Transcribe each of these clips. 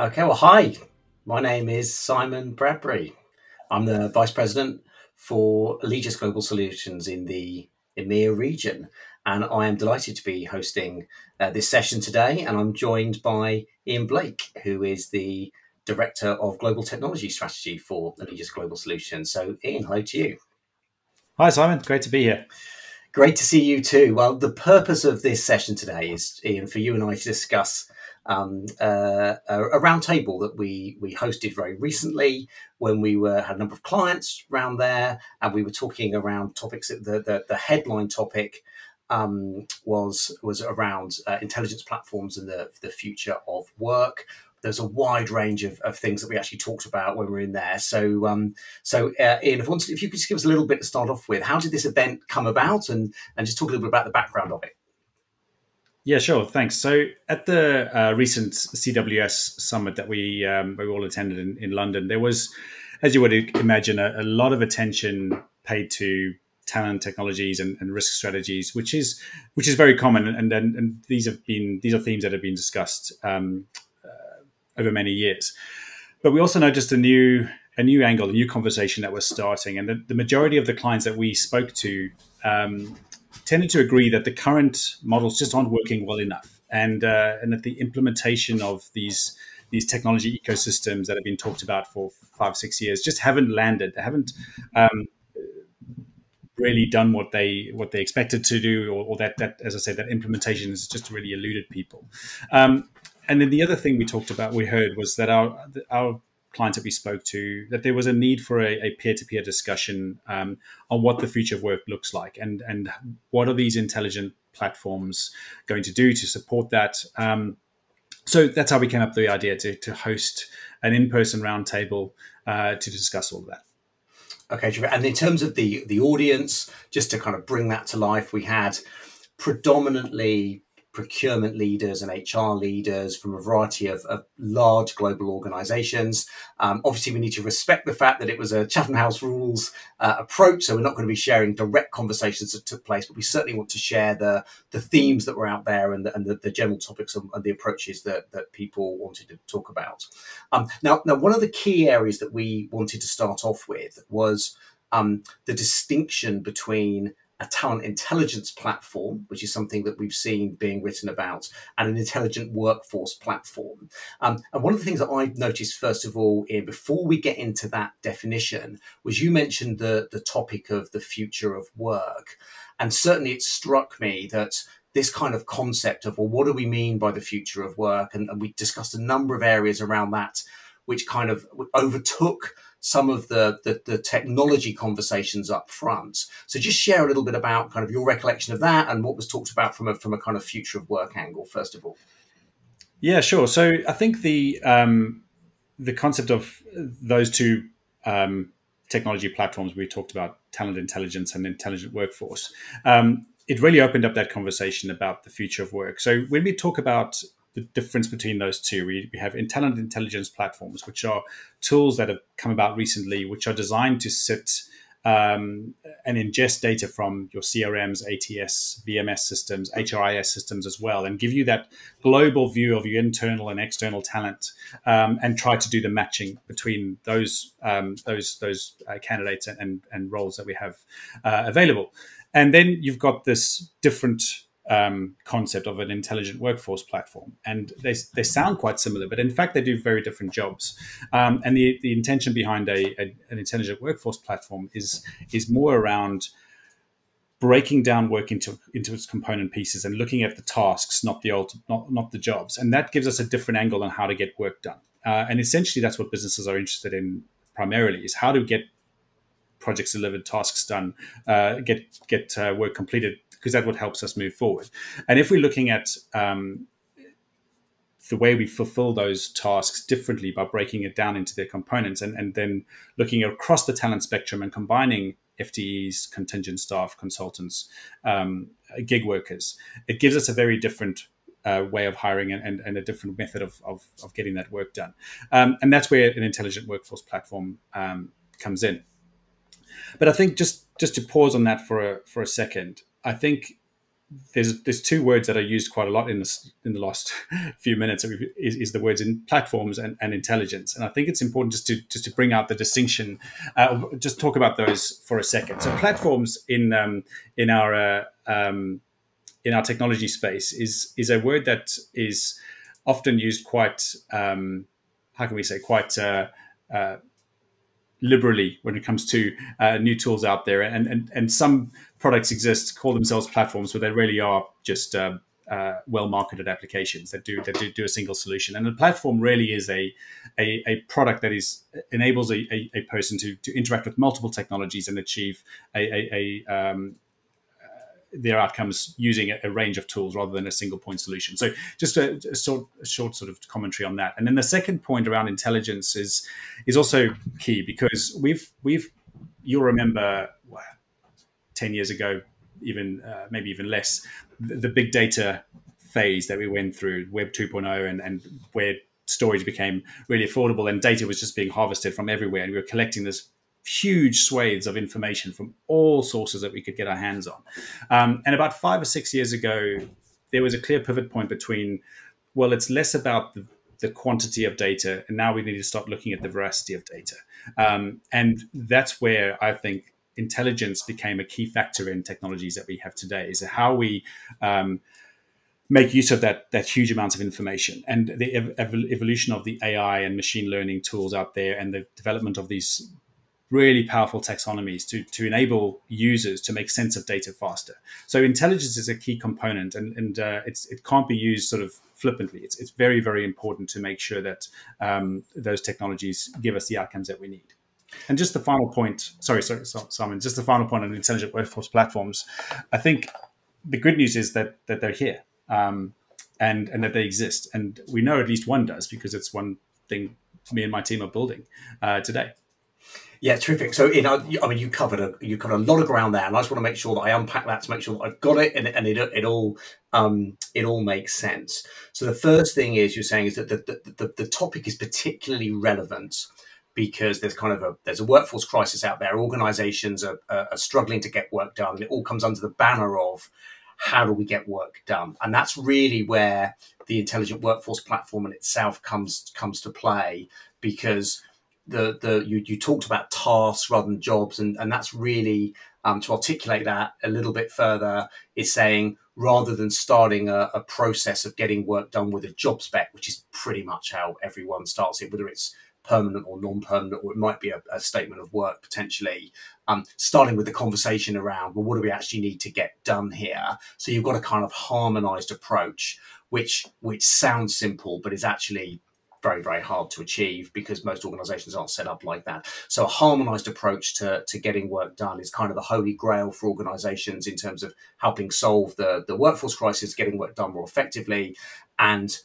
Okay, well, hi. My name is Simon Bradbury. I'm the Vice President for AGS Global Solutions in the EMEA region, and I am delighted to be hosting this session today. And I'm joined by Ian Blake, who is the Director of Global Technology Strategy for AGS Global Solutions. So, Ian, hello to you. Hi, Simon. Great to be here. Great to see you too. Well, the purpose of this session today is, Ian, for you and I to discuss a roundtable that we hosted very recently when we had a number of clients around there, and we were talking around topics. The headline topic was around intelligence platforms and the future of work. There's a wide range of things that we actually talked about when we were in there. So, Ian, if you could just give us a little bit to start off with, how did this event come about, and just talk a little bit about the background of it? Yeah, sure. Thanks. So at the recent CWS summit that we all attended in London, there was, as you would imagine, a lot of attention paid to talent technologies and risk strategies, which is very common. And these are themes that have been discussed over many years. But we also noticed a new angle, a new conversation that was starting, and the majority of the clients that we spoke to tended to agree that the current models just aren't working well enough, and that the implementation of these technology ecosystems that have been talked about for 5-6 years just haven't landed. They haven't really done what they expected to do, or that, as I said, that implementation has just really eluded people. And then the other thing we heard was that our clients that we spoke to, that there was a need for a peer-to-peer discussion on what the future of work looks like, and what are these intelligent platforms going to do to support that. So that's how we came up with the idea to host an in-person roundtable to discuss all of that. Okay, and in terms of the audience, just to kind of bring that to life, we had predominantly procurement leaders and HR leaders from a variety of large global organizations. Obviously, we need to respect the fact that it was a Chatham House rules approach, so we're not going to be sharing direct conversations that took place, but we certainly want to share the themes that were out there and the general topics and the approaches that people wanted to talk about. Now, one of the key areas that we wanted to start off with was the distinction between a talent intelligence platform, which is something that we've seen being written about, and an intelligent workforce platform. And one of the things that I've noticed, first of all, Ian, before we get into that definition, was you mentioned the topic of the future of work. And certainly it struck me that this kind of concept of, well, what do we mean by the future of work? And we discussed a number of areas around that, which kind of overtook some of the technology conversations up front. So just share a little bit about kind of your recollection of that and what was talked about from a kind of future of work angle, first of all. Yeah, sure. So I think the concept of those two technology platforms we talked about, talent intelligence and intelligent workforce, it really opened up that conversation about the future of work. So when we talk about the difference between those two, we have talent intelligence platforms, which are tools that have come about recently, which are designed to sit and ingest data from your CRMs, ATS, VMS systems, HRIS systems as well, and give you that global view of your internal and external talent, and try to do the matching between those candidates and roles that we have available. And then you've got this different concept of an intelligent workforce platform, and they sound quite similar, but in fact they do very different jobs. And the intention behind an intelligent workforce platform is more around breaking down work into its component pieces and looking at the tasks, not the jobs, and that gives us a different angle on how to get work done. And essentially, that's what businesses are interested in primarily: is how to get projects delivered, tasks done, get work completed, because that's what helps us move forward. And if we're looking at the way we fulfill those tasks differently by breaking it down into their components, and then looking across the talent spectrum and combining FTEs, contingent staff, consultants, gig workers, it gives us a very different way of hiring and a different method of getting that work done. And that's where an intelligent workforce platform comes in. But I think just to pause on that for a second, I think there's two words that are used quite a lot in the last few minutes is the words in platforms and intelligence, and I think it's important just to bring out the distinction. Just talk about those for a second. So platforms in our technology space is a word that is often used quite how can we say quite liberally when it comes to new tools out there, and some products exist, call themselves platforms, but they really are just well marketed applications that do a single solution. And a platform really is a product that enables a person to interact with multiple technologies and achieve their outcomes using a range of tools rather than a single point solution. So just a short sort of commentary on that. And then the second point around intelligence is also key, because you'll remember 10 years ago, even maybe even less, the big data phase that we went through, Web 2.0, and where storage became really affordable and data was just being harvested from everywhere. And we were collecting this huge swathes of information from all sources that we could get our hands on. And about 5 or 6 years ago, there was a clear pivot point between, well, it's less about the quantity of data, and now we need to start looking at the veracity of data. And that's where I think intelligence became a key factor in technologies that we have today, is how we make use of that huge amounts of information, and the evolution of the AI and machine learning tools out there, and the development of these really powerful taxonomies to enable users to make sense of data faster. So intelligence is a key component, and it can't be used sort of flippantly. It's very, very important to make sure that those technologies give us the outcomes that we need. And just the final point, sorry, Simon, just the final point on intelligent workforce platforms. I think the good news is that they're here, and that they exist. And we know at least one does, because it's one thing me and my team are building today. Yeah, terrific. So, I mean, you covered a lot of ground there, and I just want to make sure that I unpack that to make sure that I've got it, and it all makes sense. So, the first thing you're saying is that the topic is particularly relevant because there's a workforce crisis out there. Organisations are struggling to get work done, and it all comes under the banner of how do we get work done, and that's really where the intelligent workforce platform in itself comes to play, because you talked about tasks rather than jobs, and that's really to articulate that a little bit further is saying, rather than starting a process of getting work done with a job spec, which is pretty much how everyone starts it, whether it's permanent or non-permanent, or it might be a statement of work potentially, starting with the conversation around, well, what do we actually need to get done here? So you've got a kind of harmonized approach, which sounds simple, but is actually very, very hard to achieve because most organizations aren't set up like that. So a harmonized approach to getting work done is kind of the holy grail for organizations in terms of helping solve the workforce crisis, getting work done more effectively. And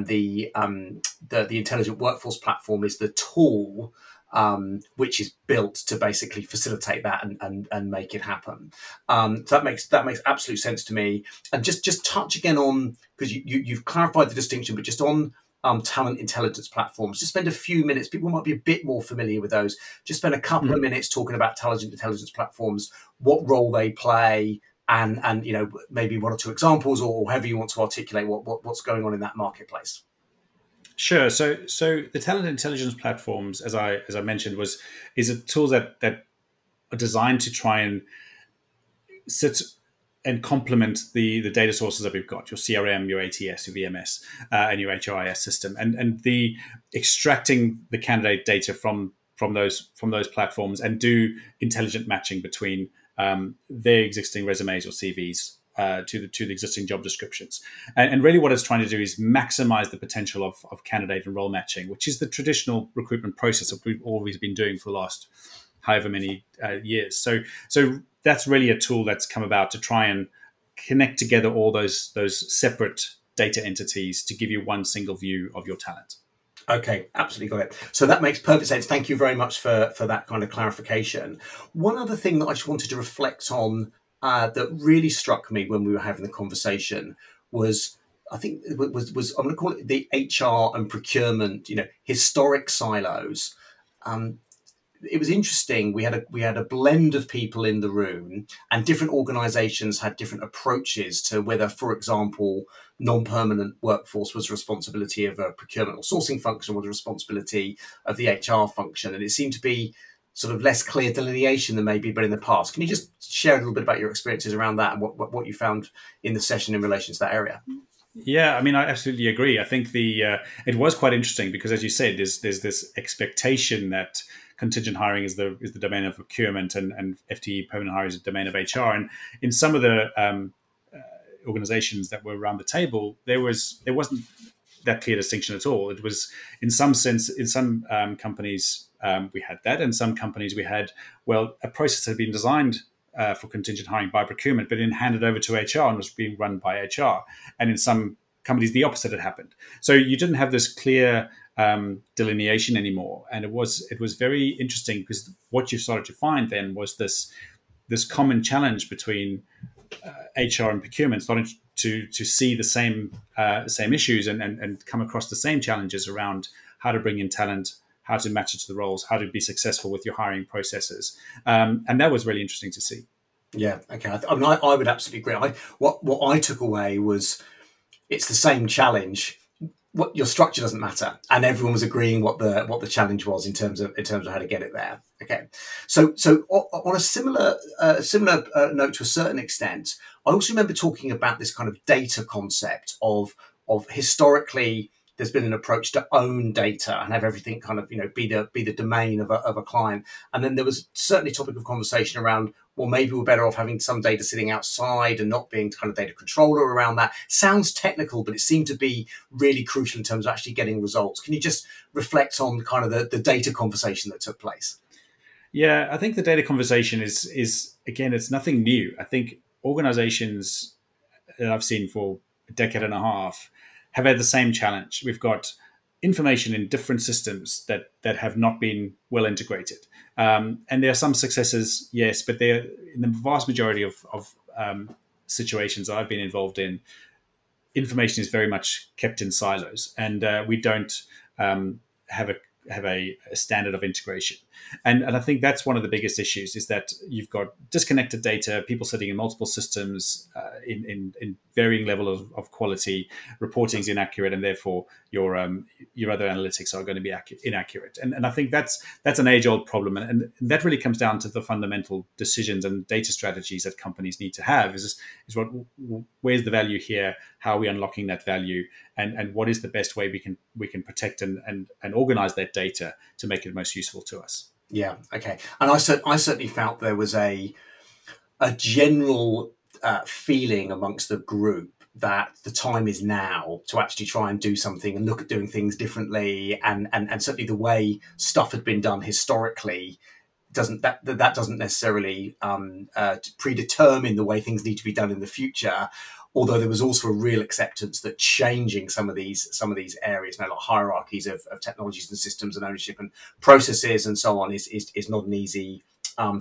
the intelligent workforce platform is the tool which is built to basically facilitate that and make it happen. So that makes absolute sense to me. And just touch again on, because you've clarified the distinction, but just on talent intelligence platforms, just spend a few minutes. People might be a bit more familiar with those. Just spend a couple of minutes talking about talent intelligence platforms, what role they play, and maybe one or two examples, or however you want to articulate what's going on in that marketplace. Sure. So the talent intelligence platforms, as I mentioned, is a tool that are designed to try and sit and complement the data sources that we've got, your CRM, your ATS, your VMS, and your HRIS system, and the extracting the candidate data from those platforms, and do intelligent matching between their existing resumes or CVs to the existing job descriptions. And really what it's trying to do is maximize the potential of candidate and role matching, which is the traditional recruitment process that we've always been doing for the last however many years. So that's really a tool that's come about to try and connect together all those separate data entities to give you one single view of your talent. Okay, absolutely got it. So that makes perfect sense. Thank you very much for that kind of clarification. One other thing that I just wanted to reflect on that really struck me when we were having the conversation was, I think it was I'm going to call it the HR and procurement, historic silos. it was interesting. We had a blend of people in the room, and different organisations had different approaches to whether, for example, non-permanent workforce was the responsibility of a procurement or sourcing function, or the responsibility of the HR function, and it seemed to be sort of less clear delineation than maybe been in the past. Can you just share a little bit about your experiences around that and what you found in the session in relation to that area? Yeah, I mean, I absolutely agree. I think it was quite interesting because, as you said, there's this expectation that contingent hiring is the domain of procurement, and FTE permanent hiring is the domain of HR. And in some of the organizations that were around the table, there wasn't that clear distinction at all. It was, in some sense, in some companies we had that, and some companies we had, well, a process had been designed for contingent hiring by procurement, but then handed over to HR and was being run by HR. And in some companies, the opposite had happened. So you didn't have this clear delineation anymore. And it was very interesting, because what you started to find then was this common challenge between HR and procurement, starting to see the same issues and come across the same challenges around how to bring in talent, how to match it to the roles, how to be successful with your hiring processes. And that was really interesting to see. Yeah, okay. I would absolutely agree. What I took away was it's the same challenge. What your structure doesn't matter, and everyone was agreeing what the challenge was in terms of how to get it there. Okay, so on a similar note to a certain extent, I also remember talking about this kind of data concept of historically there's been an approach to own data and have everything kind of be the domain of a client, and then there was certainly a topic of conversation around, well, maybe we're better off having some data sitting outside and not being kind of data controller around that. Sounds technical, but it seemed to be really crucial in terms of actually getting results. Can you just reflect on kind of the data conversation that took place? Yeah, I think the data conversation is again, it's nothing new. I think organizations that I've seen for a decade and a half have had the same challenge. We've got information in different systems that have not been well integrated. And there are some successes, yes, but they're in the vast majority of situations that I've been involved in, information is very much kept in silos, and we don't have a standard of integration. And I think that's one of the biggest issues, is that you've got disconnected data, people sitting in multiple systems in varying level of quality, reporting is inaccurate, and therefore your other analytics are going to be inaccurate. And I think that's an age-old problem. And that really comes down to the fundamental decisions and data strategies that companies need to have. Where's the value here? How are we unlocking that value? And what is the best way we can protect and organize that data to make it most useful to us? Yeah, okay. And I certainly felt there was a general feeling amongst the group that the time is now to actually try and do something and look at doing things differently, and certainly the way stuff had been done historically doesn't necessarily predetermine the way things need to be done in the future. Although there was also a real acceptance that changing some of these areas, like hierarchies of technologies and systems and ownership and processes and so on, is not an easy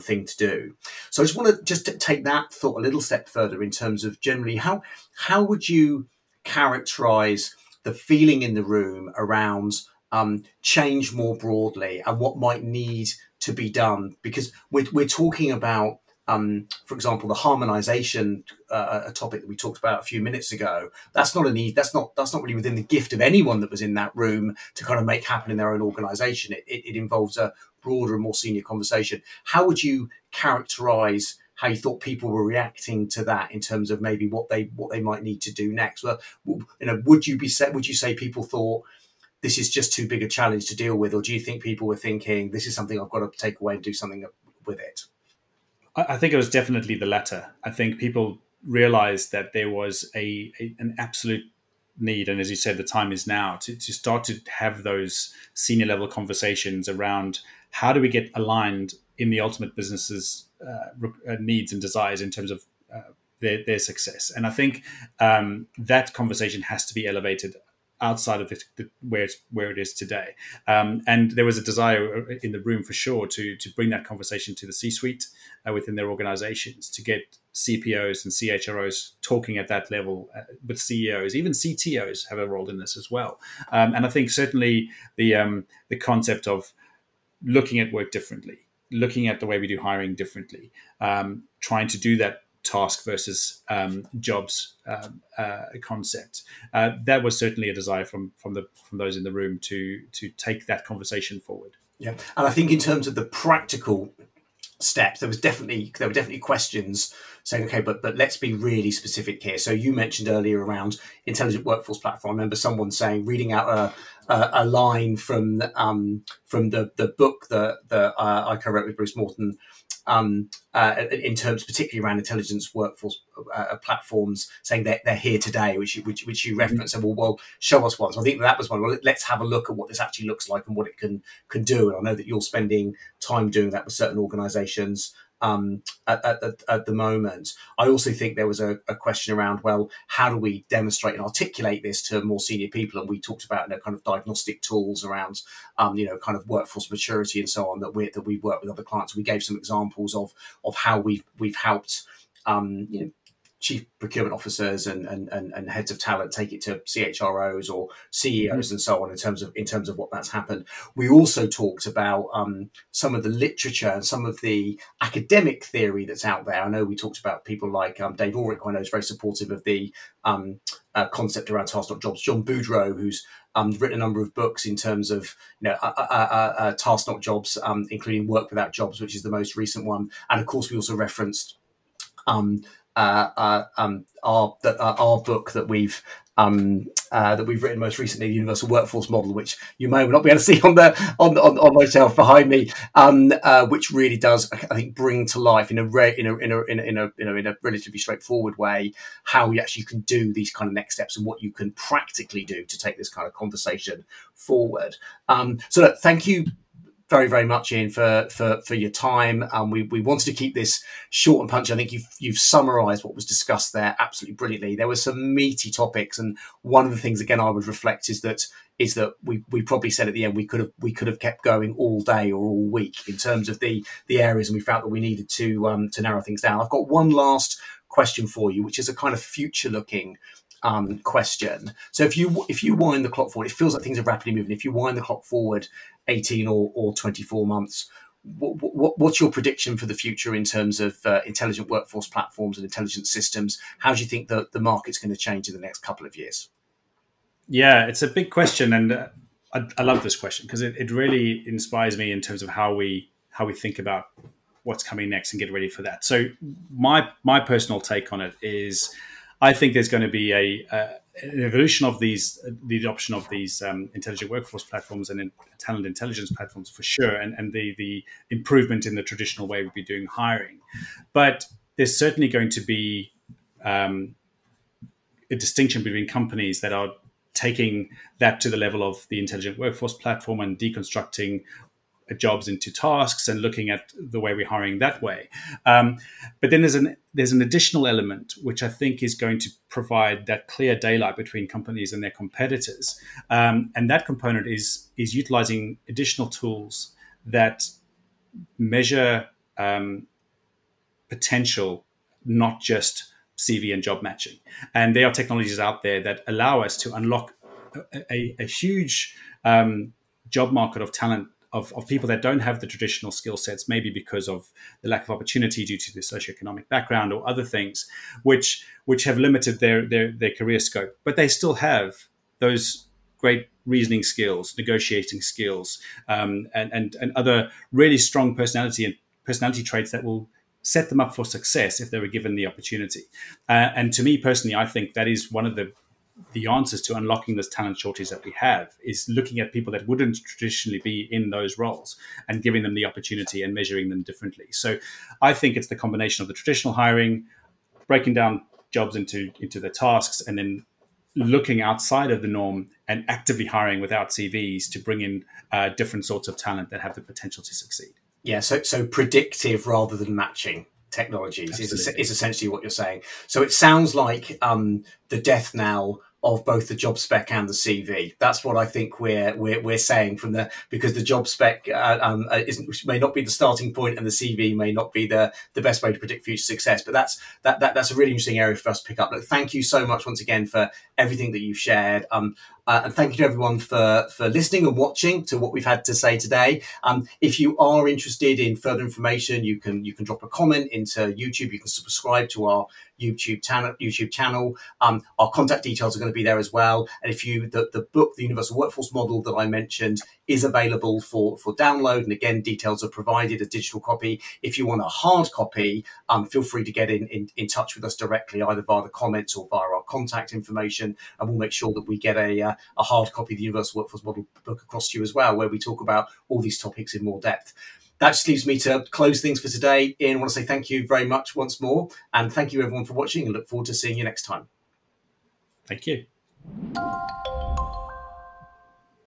thing to do. So I just want to take that thought a little step further in terms of generally how would you characterize the feeling in the room around change more broadly, and what might need to be done? Because we're talking about, for example, the harmonization, a topic that we talked about a few minutes ago. That's not really within the gift of anyone that was in that room to kind of make happen in their own organization. It involves a broader and more senior conversation. How would you characterize how you thought people were reacting to that in terms of maybe what they might need to do next? Well, would you say people thought this is just too big a challenge to deal with, or do you think people were thinking this is something I've got to take away and do something with it? I think it was definitely the latter. I think people realized that there was an absolute need, and as you said, the time is now to start to have those senior level conversations around how do we get aligned in the ultimate business's needs and desires in terms of their success. And I think that conversation has to be elevated outside of where it is today. And there was a desire in the room for sure to bring that conversation to the C-suite within their organizations, to get CPOs and CHROs talking at that level with CEOs. Even CTOs have a role in this as well. And I think certainly the concept of looking at work differently, looking at the way we do hiring differently, trying to do that task versus jobs concept. That was certainly a desire from those in the room to take that conversation forward. Yeah, and I think in terms of the practical steps, there were definitely questions saying, okay, but let's be really specific here. So you mentioned earlier around intelligent workforce platform. I remember someone saying, reading out a line from the book that I co-wrote with Bruce Morton, in terms particularly around intelligence workforce platforms, saying that they're here today, which you referenced. And well, show us one. So I think that was one. Well, let's have a look at what this actually looks like and what it can do. And I know that you're spending time doing that with certain organisations at the moment. I also think there was a question around, well, how do we demonstrate and articulate this to more senior people? And we talked about kind of diagnostic tools around, kind of workforce maturity and so on that we work with other clients. We gave some examples of how we've helped, chief procurement officers and heads of talent take it to CHROs or CEOs and so on in terms of what that's happened. We also talked about some of the literature and some of the academic theory that's out there. I know we talked about people like Dave Ulrich, who I know is very supportive of the concept around task not jobs. John Boudreau, who's written a number of books in terms of task not jobs, including Work Without Jobs, which is the most recent one. And of course, we also referenced our book that we've written most recently, the Universal Workforce Model, which you may not be able to see on my shelf behind me, which really does, I think, bring to life in a relatively straightforward way how you actually can do these kind of next steps and what you can practically do to take this kind of conversation forward. So look, thank you very, very much, Ian, for your time. We wanted to keep this short and punchy. I think you've summarised what was discussed there absolutely brilliantly. There were some meaty topics, and one of the things again I would reflect is that we probably said at the end we could have kept going all day or all week in terms of the areas, and we felt that we needed to narrow things down. I've got one last question for you, which is a kind of future looking question. So if you wind the clock forward, it feels like things are rapidly moving. If you wind the clock forward 18 or 24 months, what's your prediction for the future in terms of intelligent workforce platforms and intelligent systems? How do you think that the market's going to change in the next couple of years? Yeah, it's a big question, and I love this question because it really inspires me in terms of how we think about what's coming next and get ready for that. So my personal take on it is, I think there's going to be an evolution of the adoption of these intelligent workforce platforms and talent intelligence platforms for sure, and the improvement in the traditional way we'd be doing hiring. But there's certainly going to be a distinction between companies that are taking that to the level of the intelligent workforce platform and deconstructing jobs into tasks and looking at the way we're hiring that way. But then there's an additional element which I think is going to provide that clear daylight between companies and their competitors. And that component is utilizing additional tools that measure potential, not just CV and job matching. And there are technologies out there that allow us to unlock a huge job market of talent, of people that don't have the traditional skill sets, maybe because of the lack of opportunity due to their socioeconomic background or other things, which have limited their career scope. But they still have those great reasoning skills, negotiating skills, and other really strong personality traits that will set them up for success if they were given the opportunity. And to me personally, I think that is one of the answers to unlocking this talent shortage that we have, is looking at people that wouldn't traditionally be in those roles and giving them the opportunity and measuring them differently. So I think it's the combination of the traditional hiring, breaking down jobs into the tasks, and then looking outside of the norm and actively hiring without CVs to bring in different sorts of talent that have the potential to succeed. Yeah, so predictive rather than matching technologies is essentially what you're saying. So it sounds like the death knell of both the job spec and the CV. That's what I think we're saying because the job spec may not be the starting point, and the CV may not be the best way to predict future success. But that's a really interesting area for us to pick up. Look, thank you so much once again for everything that you've shared. And thank you to everyone for listening and watching to what we've had to say today. If you are interested in further information, you can drop a comment into YouTube. You can subscribe to our YouTube channel. Our contact details are going to be there as well. And if the book, The Universal Workforce Model that I mentioned, is available for download. And again, details are provided, a digital copy. If you want a hard copy, feel free to get in touch with us directly, either via the comments or via our contact information. And we'll make sure that we get a hard copy of the Universal Workforce Model book across to you as well, where we talk about all these topics in more depth. That just leaves me to close things for today. Ian, I want to say thank you very much once more. And thank you everyone for watching, and look forward to seeing you next time. Thank you.